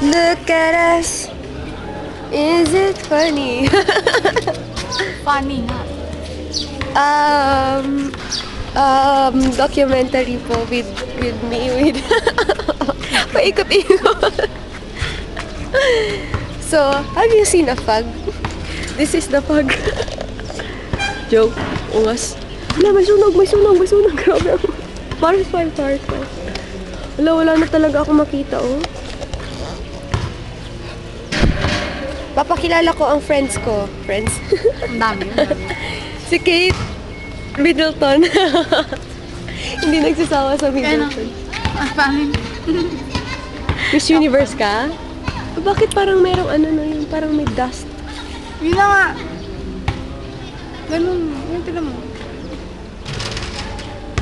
Look at us. Is it funny? Funny nga. Documentary po with me, with paikot-ikot. So, have you seen a fog? This is the fog. Joke. Ungas. Wala, may sunog. Grabe ako. Forest fire. Wala na talaga ako makita, oh. Papakilala ko ang friends ko. Friends? Ang dami yun. Si Kate Middleton. Hindi nagsasawa sa Middleton. Paano? Miss Universe ka? Bakit parang merong ano na yun? Parang may dust. Yun na nga. Ganun. Yung tinan mo.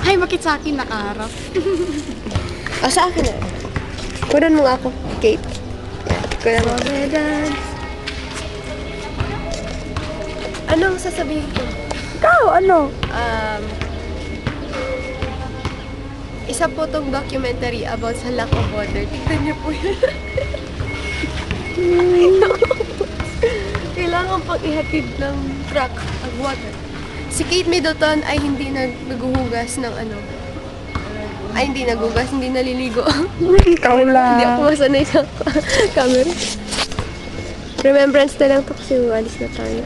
Ay, bakit sa akin nakaharap? Sa akin na. Kunan mo nga ako, Kate. Kunan mo. Anong sasabihin ko? Ikaw, ano? Isa po tong documentary about sa lack of water. Tignan niyo po yun. Kailangan pang ihatid ng truck ang water. Si Kate Middleton ay hindi naghuhugas ng ano. Ay, hindi naghugas, hindi naliligo. Ikaw lang. Hindi ako masanay sa camera. Remembrance na lang to kasi alis na tayo.